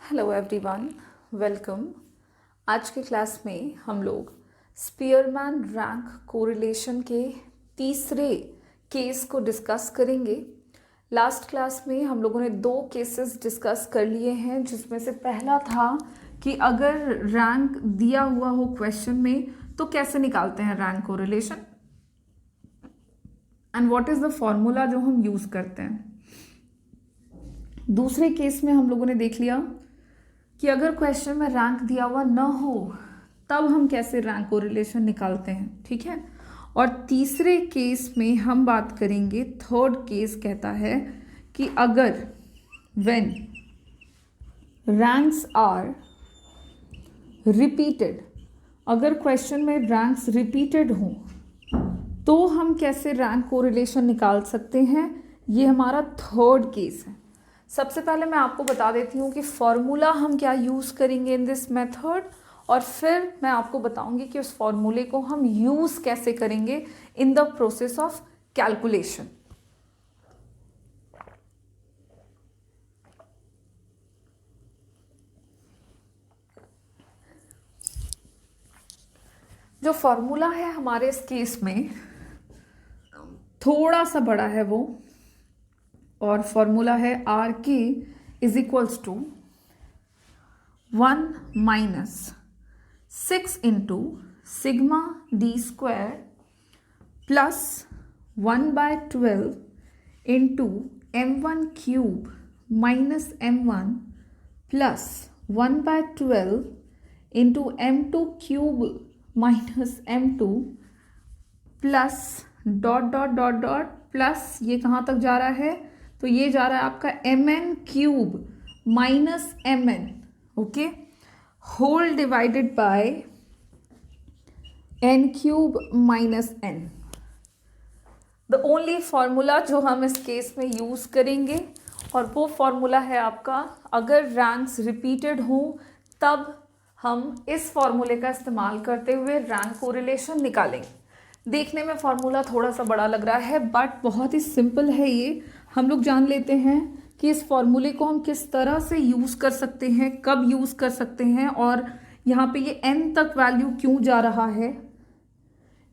Hello everyone, welcome. आज के class में हम लोग स्पीयरमैन रैंक कोरिलेशन के तीसरे केस को डिस्कस करेंगे। लास्ट क्लास में हम लोगों ने दो केसेस डिस्कस कर लिए हैं, जिसमें से पहला था कि अगर रैंक दिया हुआ हो क्वेश्चन में तो कैसे निकालते हैं rank correlation and what is the formula जो हम यूज़ करते हैं। दूसरे केस में हम लोगों ने देख लिया कि अगर क्वेश्चन में रैंक दिया हुआ न हो तब हम कैसे रैंक कोरिलेशन निकालते हैं, ठीक है। और तीसरे केस में हम बात करेंगे, थर्ड केस कहता है कि अगर व्हेन रैंक्स आर रिपीटेड, अगर क्वेश्चन में रैंक्स रिपीटेड हों तो हम कैसे रैंक कोरिलेशन निकाल सकते हैं। ये हमारा थर्ड केस है। सबसे पहले मैं आपको बता देती हूँ कि फॉर्मूला हम क्या यूज़ करेंगे इन दिस मेथड, और फिर मैं आपको बताऊंगी कि उस फॉर्मूले को हम यूज़ कैसे करेंगे in the process of calculation. जो फॉर्मूला है हमारे इस केस में थोड़ा सा बड़ा है वो, और फॉर्मूला है R K is equals to 1 minus 6 into sigma d square plus 1/12 into m1 cube minus m1 plus 1/12 into m2 cube minus m2 plus dot dot dot dot plus ये कहाँ तक जा रहा है, तो ये जा रहा है आपका mn cube minus mn, okay, whole divided by n cube minus n। The only formula जो हम इस केस में यूज़ करेंगे, और वो फॉर्मूला है आपका, अगर रैंक्स रिपीटेड हों तब हम इस फॉर्मूले का इस्तेमाल करते हुए रैंक कोरिलेशन निकालेंगे। देखने में फॉर्मूला थोड़ा सा बड़ा लग रहा है बट बहुत ही सिंपल है ये। हम लोग जान लेते हैं कि इस फॉर्मूले को हम किस तरह से यूज़ कर सकते हैं, कब यूज़ कर सकते हैं, और यहाँ पे ये n तक वैल्यू क्यों जा रहा है,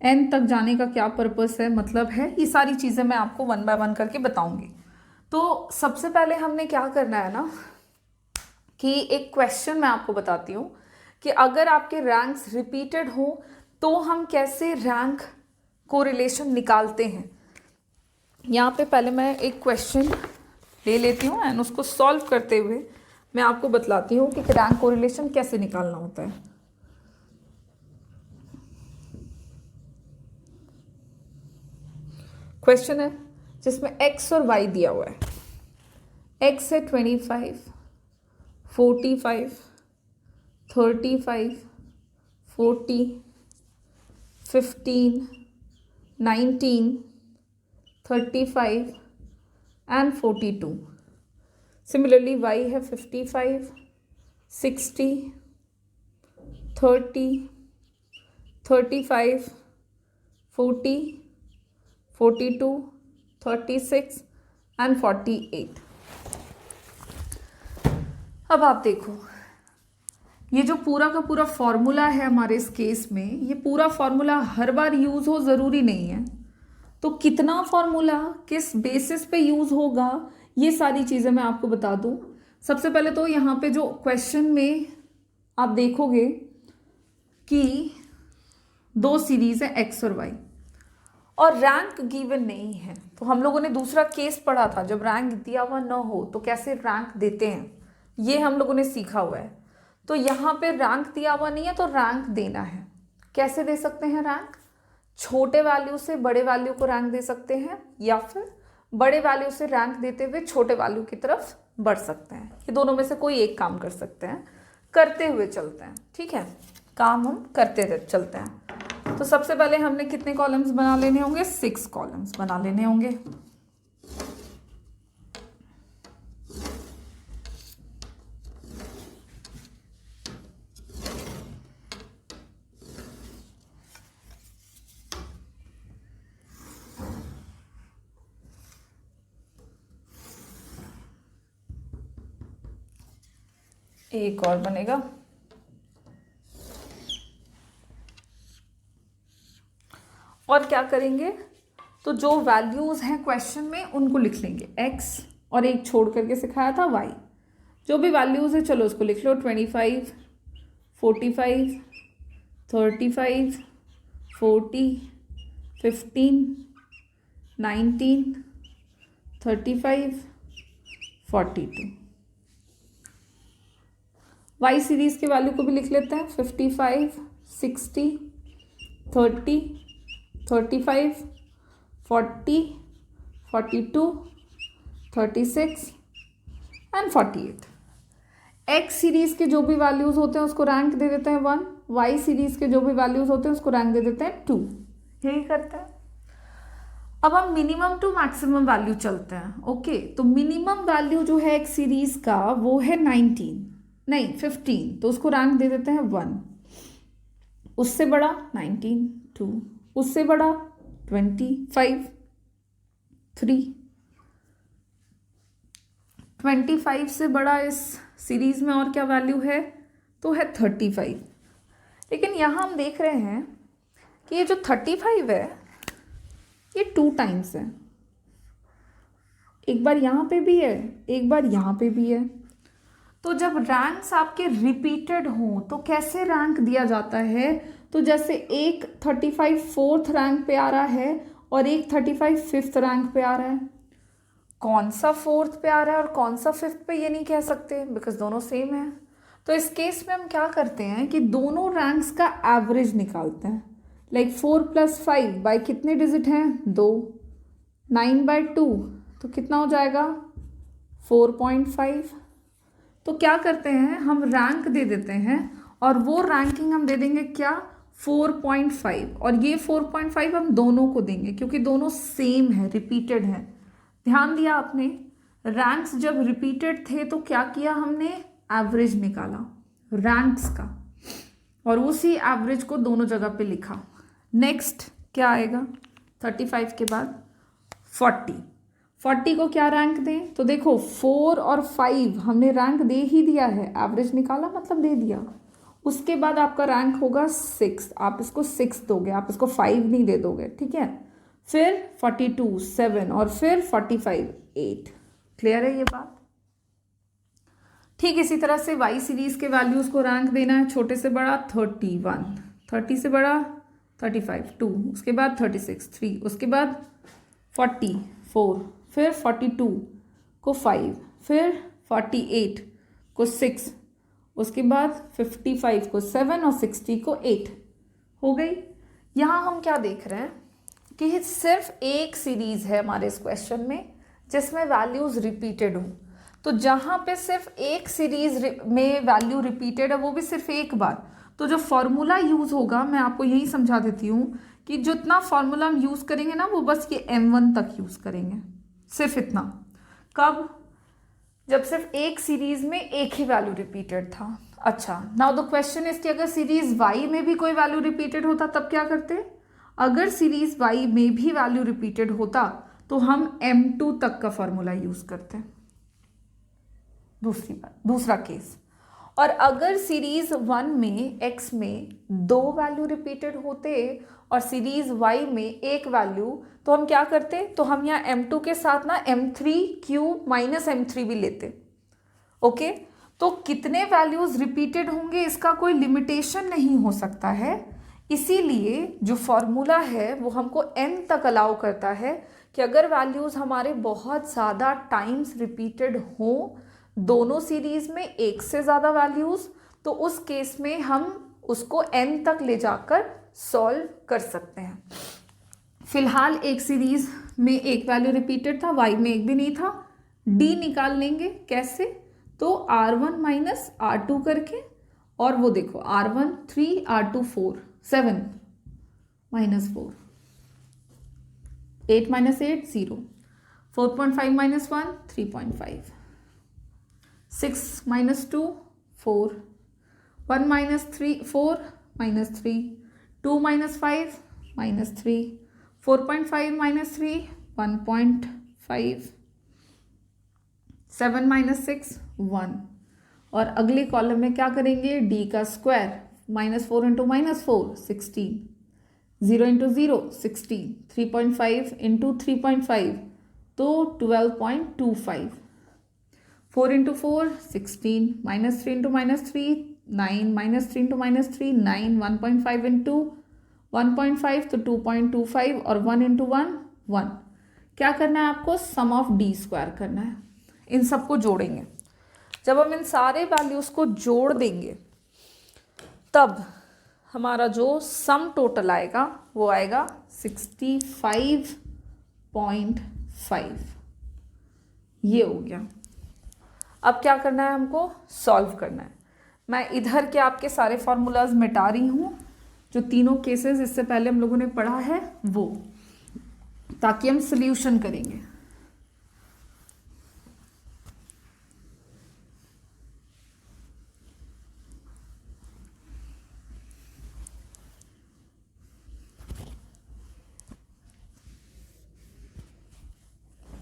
n तक जाने का क्या पर्पस है, मतलब है, ये सारी चीज़ें मैं आपको वन बाय वन करके बताऊंगी। तो सबसे पहले हमने क्या करना है ना कि एक क्वेश्चन मैं आपको बताती हूँ कि अगर आपके रैंक्स रिपीटेड हो तो हम कैसे रैंक कोरिलेशन निकालते हैं। यहाँ पे पहले मैं एक क्वेश्चन ले लेती हूँ एंड उसको सॉल्व करते हुए मैं आपको बतलाती हूँ कि रैंक कोरिलेशन कैसे निकालना होता है। क्वेश्चन है जिसमें x और y दिया हुआ है। x है 25, 45, 35, 40, 15, 19, 35 and 42. Similarly, y है 55, 60, 30, 35, 40, 42, 36 and 48. अब आप देखो, ये जो पूरा का पूरा फॉर्मूला है हमारे इस केस में, ये पूरा फॉर्मूला हर बार यूज़ हो ज़रूरी नहीं है। तो कितना फॉर्मूला किस बेसिस पे यूज़ होगा ये सारी चीज़ें मैं आपको बता दूं। सबसे पहले तो यहाँ पे जो क्वेश्चन में आप देखोगे कि दो सीरीज है x और y, और रैंक गिवन नहीं है। तो हम लोगों ने दूसरा केस पढ़ा था, जब रैंक दिया हुआ न हो तो कैसे रैंक देते हैं, ये हम लोगों ने सीखा हुआ है। तो यहाँ पे रैंक दिया हुआ नहीं है तो रैंक देना है। कैसे दे सकते हैं रैंक? छोटे वैल्यू से बड़े वैल्यू को रैंक दे सकते हैं, या फिर बड़े वैल्यू से रैंक देते हुए छोटे वैल्यू की तरफ बढ़ सकते हैं। ये दोनों में से कोई एक काम कर सकते हैं, करते हुए चलते हैं, ठीक है, काम हम करते चलते हैं। तो सबसे पहले हमने कितने कॉलम्स बना लेने होंगे? 6 कॉलम्स बना लेने होंगे। एक और बनेगा। और क्या करेंगे, तो जो वैल्यूज़ हैं क्वेश्चन में उनको लिख लेंगे, x और एक छोड़ करके सिखाया था y। जो भी वैल्यूज़ है चलो उसको लिख लो, 25, 45, 35, 40, 15, 19, 35, 42। y सीरीज़ के वैल्यू को भी लिख लेते हैं, 55, 60, 30, 35, 40, 42, 36 एंड 48। एक्स सीरीज़ के जो भी वैल्यूज़ होते हैं उसको रैंक दे देते हैं 1, वाई सीरीज़ के जो भी वैल्यूज़ होते हैं उसको रैंक दे देते हैं 2। यही करते हैं। अब हम मिनिमम टू मैक्सिमम वैल्यू चलते हैं। ओके, तो मिनिमम वैल्यू जो है एक्स सीरीज़ का वो है 15, तो उसको रैंक दे देते हैं 1। उससे बड़ा 19, 2, उससे बड़ा 25, 3, 25 से बड़ा इस सीरीज़ में और क्या वैल्यू है, तो है 35। लेकिन यहाँ हम देख रहे हैं कि ये जो 35 है ये 2 टाइम्स है, एक बार यहाँ पे भी है, एक बार यहाँ पे भी है। तो जब रैंक्स आपके रिपीटेड हों तो कैसे रैंक दिया जाता है, तो जैसे एक 35 फोर्थ रैंक पे आ रहा है और एक 35 फिफ्थ रैंक पे आ रहा है। कौन सा फोर्थ पे आ रहा है और कौन सा फिफ्थ पे ये नहीं कह सकते, बिकॉज दोनों सेम है। तो इस केस में हम क्या करते हैं कि दोनों रैंक्स का एवरेज निकालते हैं। लाइक 4 + 5 बाय कितने डिजिट हैं, 2। 9/2 तो कितना हो जाएगा, 4.5। तो क्या करते हैं, हम रैंक दे देते हैं और वो रैंकिंग हम दे देंगे क्या, 4.5। और ये 4.5 हम दोनों को देंगे क्योंकि दोनों सेम है, रिपीटेड है। ध्यान दिया आपने, रैंक्स जब रिपीटेड थे तो क्या किया हमने, एवरेज निकाला रैंक्स का और उसी एवरेज को दोनों जगह पे लिखा। नेक्स्ट क्या आएगा, 35 के बाद 40 को क्या रैंक दें, तो देखो 4 और 5 हमने रैंक दे ही दिया है, एवरेज निकाला मतलब दे दिया। उसके बाद आपका रैंक होगा 6, आप इसको 6 दोगे, आप इसको 5 नहीं दे दोगे, ठीक है। फिर 42 7 और फिर 45 8। क्लियर है ये बात। ठीक इसी तरह से वाई सीरीज के वैल्यूज को रैंक देना है, छोटे से बड़ा 31, 30 से बड़ा 35 2, उसके बाद 36 3, उसके बाद 40 4, फिर 42 को 5, फिर 48 को 6, उसके बाद 55 को 7 और 60 को 8 हो गई। यहाँ हम क्या देख रहे हैं कि सिर्फ एक सीरीज है हमारे इस क्वेश्चन में जिसमें वैल्यूज रिपीटेड हों। तो जहाँ पे सिर्फ एक सीरीज में वैल्यू रिपीटेड है वो भी सिर्फ एक बार, तो जो फॉर्मूला यूज़ होगा मैं आपको यही समझा देती हूँ कि जितना फॉर्मूला हम यूज़ करेंगे ना वो बस ये m1 तक यूज़ करेंगे, सिर्फ इतना। कब, जब सिर्फ एक सीरीज में एक ही वैल्यू रिपीटेड था। अच्छा, नाउ द क्वेश्चन इज कि अगर सीरीज y में भी कोई वैल्यू रिपीटेड होता तब क्या करते। अगर सीरीज y में भी वैल्यू रिपीटेड होता तो हम m2 तक का फॉर्मूला यूज करते हैं। दूसरी बात, दूसरा केस, और अगर सीरीज 1 में x में 2 वैल्यू रिपीटेड होते और सीरीज y में एक वैल्यू, तो हम क्या करते, तो हम यहाँ m2 के साथ ना m3³ - m3 भी लेते। ओके, तो कितने वैल्यूज रिपीटेड होंगे इसका कोई लिमिटेशन नहीं हो सकता है, इसीलिए जो फॉर्मूला है वो हमको n तक अलाउ करता है कि अगर वैल्यूज हमारे बहुत ज़्यादा टाइम्स रिपीटेड हों दोनों सीरीज में एक से ज़्यादा वैल्यूज, तो उस केस में हम उसको n तक ले जाकर सॉल्व कर सकते हैं। फिलहाल एक सीरीज में एक वैल्यू रिपीटेड था, y में एक भी नहीं था, d निकाल लेंगे कैसे, तो r1 - r2 करके, और वो देखो r1 3 r2 4 7 -4 8 - 8 0 4.5 - 1 3.5 6 - 2 4 1 - 3 4 - 3 2 - 5 -3 4.5 - 3 1.5 7 - 6 1 और अगले कॉलम में क्या करेंगे, डी का स्क्वायर, -4 इंटू -4 16, 0 इंटू 0 16, 3.5 इंटू 3.5 तो 12.25, 4 इंटू 4 16, -3 इंटू -3 9, -3 इंटू -3 9, 1.5 इंटू 1.5 तो 2.25 और 1 इंटू 1 1। क्या करना है आपको, सम ऑफ डी स्क्वायर करना है। इन सबको जोड़ेंगे। जब हम इन सारे वैल्यूज को जोड़ देंगे तब हमारा जो सम टोटल आएगा वो आएगा 65.5। ये हो गया। अब क्या करना है, हमको सॉल्व करना है। मैं इधर के आपके सारे फॉर्मूलाज मिटा रही हूँ, जो तीनों केसेस इससे पहले हम लोगों ने पढ़ा है वो, ताकि हम सॉल्यूशन करेंगे।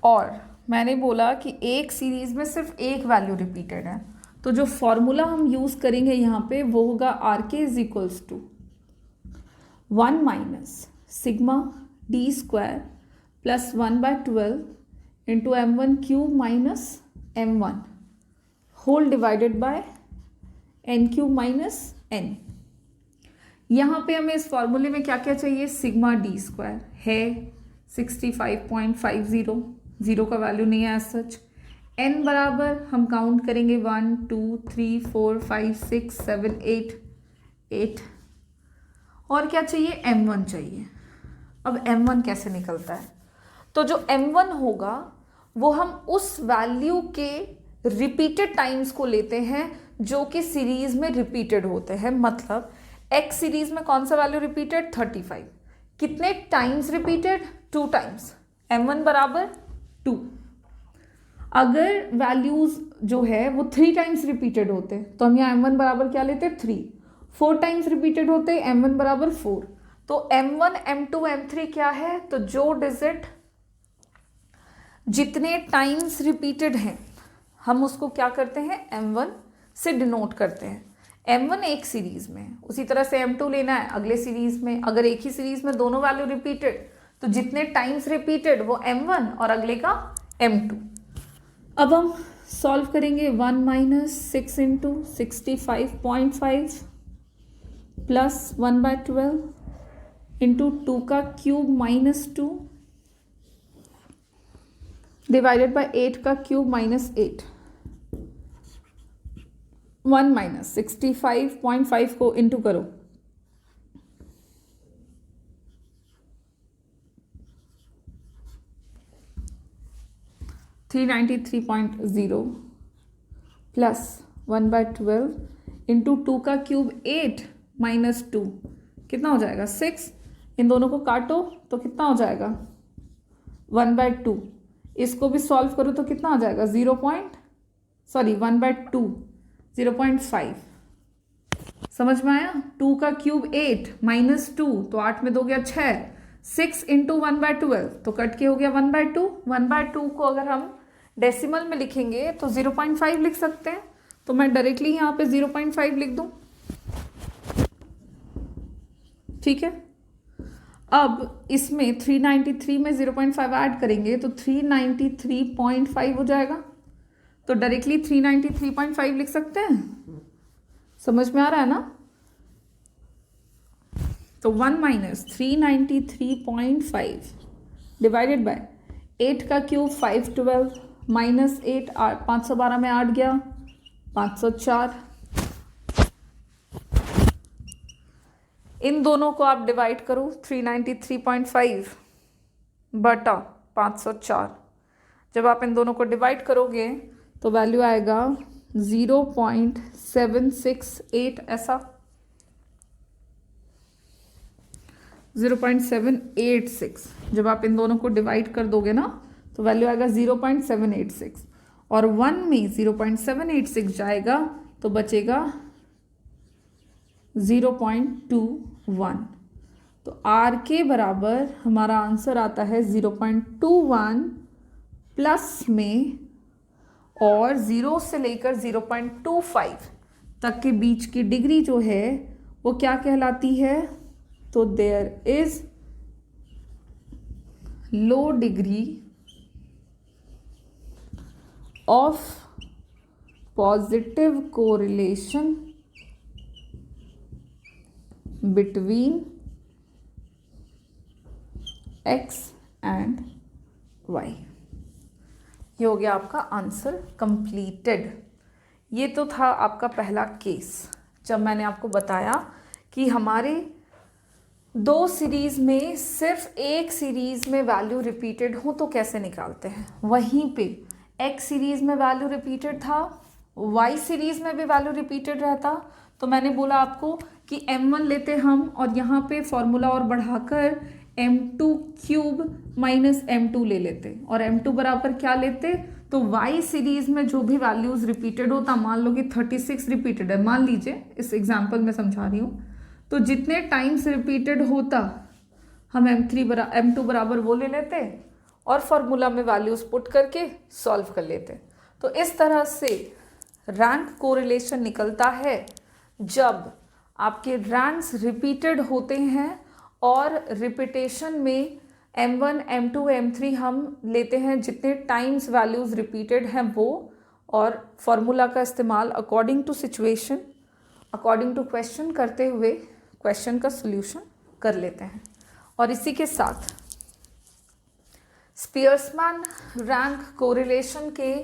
और मैंने बोला कि एक सीरीज में सिर्फ एक वैल्यू रिपीटेड है, तो जो फॉर्मूला हम यूज करेंगे यहाँ पे वो होगा R K is equals to 1 minus sigma d square plus 1/12 into m1 cube minus m1 whole divided by n cube minus n। यहाँ पे हमें इस फॉर्मूले में क्या क्या चाहिए, सिग्मा डी स्क्वायर है 65.50, जीरो का वैल्यू नहीं है एज सच। n बराबर हम काउंट करेंगे 1 2 3 4 5 6 7 8 और क्या चाहिए, m1 चाहिए। अब m1 कैसे निकलता है, तो जो m1 होगा वो हम उस वैल्यू के रिपीटेड टाइम्स को लेते हैं जो कि सीरीज में रिपीटेड होते हैं। मतलब x सीरीज में कौन सा वैल्यू रिपीटेड, 35। कितने टाइम्स रिपीटेड, 2 टाइम्स, m1 बराबर 2। अगर वैल्यूज जो है वो 3 टाइम्स रिपीटेड होते तो हम यहाँ m1 बराबर क्या लेते, 3। 4 टाइम्स रिपीटेड होते m1 बराबर 4। तो m1 m2 m3 क्या है, तो जो डिजिट जितने टाइम्स रिपीटेड हैं हम उसको क्या करते हैं, m1 से डिनोट करते हैं। m1 एक सीरीज में, उसी तरह से m2 लेना है अगले सीरीज में। अगर एक ही सीरीज में दोनों वैल्यू रिपीटेड तो जितने टाइम्स रिपीटेड वो m1 और अगले का m2। अब हम सॉल्व करेंगे 1 माइनस 6 इंटू 65.5 प्लस 1/12 इंटू 2 का क्यूब माइनस 2 डिवाइडेड बाय 8 का क्यूब माइनस 8। 1 माइनस 65.5 को इंटू करो, $393.0 प्लस 1/12 इंटू 2 का क्यूब 8 माइनस 2 कितना हो जाएगा, 6। इन दोनों को काटो तो कितना हो जाएगा, 1/2। इसको भी सॉल्व करो तो कितना हो जाएगा, 1/2 0.5। समझ में आया। 2 का क्यूब 8 माइनस 2 तो 8 में 2 गया 6, 6 इंटू 1/12 तो कट के हो गया 1/2। 1/2 को अगर हम डेसिमल में लिखेंगे तो 0.5 लिख सकते हैं, तो मैं डायरेक्टली यहाँ पे 0.5 लिख दूं, ठीक है। अब इसमें 393 में 0.5 ऐड करेंगे तो 393.5 हो जाएगा, तो डायरेक्टली 393.5 लिख सकते हैं। समझ में आ रहा है ना। तो 1 माइनस 393.5 डिवाइडेड बाय 8 का क्यूब 512 माइनस 8 512 में 8 गया 504। इन दोनों को आप डिवाइड करो, 393.5 बटा 504। जब आप इन दोनों को डिवाइड करोगे तो वैल्यू आएगा 0.768, ऐसा 0.786। जब आप इन दोनों को डिवाइड कर दोगे ना तो वैल्यू आएगा 0.786 और 1 में 0.786 जाएगा तो बचेगा 0.21। तो आर के बराबर हमारा आंसर आता है 0.21 प्लस में और 0 से लेकर 0.25 तक के बीच की डिग्री जो है वो क्या कहलाती है? तो there is low degree of positive correlation between x and y। ये हो गया आपका आंसर कंप्लीटेड। ये तो था आपका पहला केस, जब मैंने आपको बताया कि हमारे 2 सीरीज़ में सिर्फ एक सीरीज़ में वैल्यू रिपीटेड हो तो कैसे निकालते हैं। वहीं पे x सीरीज़ में वैल्यू रिपीटेड था, y सीरीज़ में भी वैल्यू रिपीटेड रहता, तो मैंने बोला आपको कि m1 लेते हम और यहाँ पे फॉर्मूला और बढ़ाकर m2 क्यूब माइनस m2 ले लेते और m2 बराबर क्या लेते? तो y सीरीज में जो भी वैल्यूज रिपीटेड होता, मान लो कि 36 रिपीटेड है, मान लीजिए, इस एग्जांपल में समझा रही हूँ, तो जितने टाइम्स रिपीटेड होता हम m2 बराबर वो ले लेते और फॉर्मूला में वैल्यूज पुट करके सॉल्व कर लेते। तो इस तरह से रैंक कोरिलेशन निकलता है जब आपके रैंक्स रिपीटेड होते हैं और रिपीटेशन में m1, m2, m3 हम लेते हैं जितने टाइम्स वैल्यूज़ रिपीटेड हैं वो, और फॉर्मूला का इस्तेमाल according to situation, according to question करते हुए क्वेश्चन का सॉल्यूशन कर लेते हैं। और इसी के साथ स्पियर्समैन रैंक कोरिलेशन के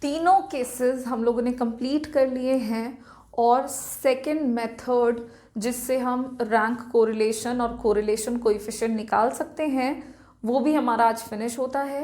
तीनों केसेस हम लोगों ने कंप्लीट कर लिए हैं, और सेकेंड मेथड जिससे हम रैंक कोरिलेशन और कोरिलेशन कोएफिशिएंट निकाल सकते हैं वो भी हमारा आज फिनिश होता है।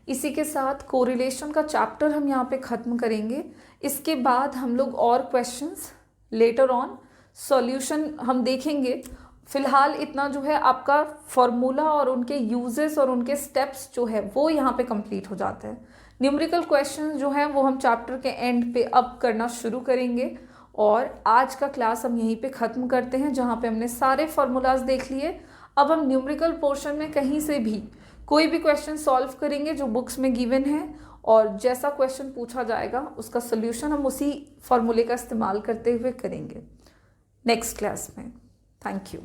इसी के साथ कोरिलेशन का चैप्टर हम यहाँ पे ख़त्म करेंगे। इसके बाद हम लोग और क्वेश्चंस लेटर ऑन सॉल्यूशन हम देखेंगे। फ़िलहाल इतना जो है आपका फॉर्मूला और उनके यूजेस और उनके स्टेप्स जो है वो यहाँ पे कंप्लीट हो जाते हैं। न्यूमेरिकल क्वेश्चंस जो हैं वो हम चैप्टर के एंड पे अब करना शुरू करेंगे, और आज का क्लास हम यहीं पे ख़त्म करते हैं जहाँ पे हमने सारे फार्मूलाज देख लिए। अब हम न्यूमेरिकल पोर्शन में कहीं से भी कोई भी क्वेश्चन सॉल्व करेंगे जो बुक्स में गिवन है, और जैसा क्वेश्चन पूछा जाएगा उसका सोल्यूशन हम उसी फॉर्मूले का इस्तेमाल करते हुए करेंगे नेक्स्ट क्लास में। Thank you.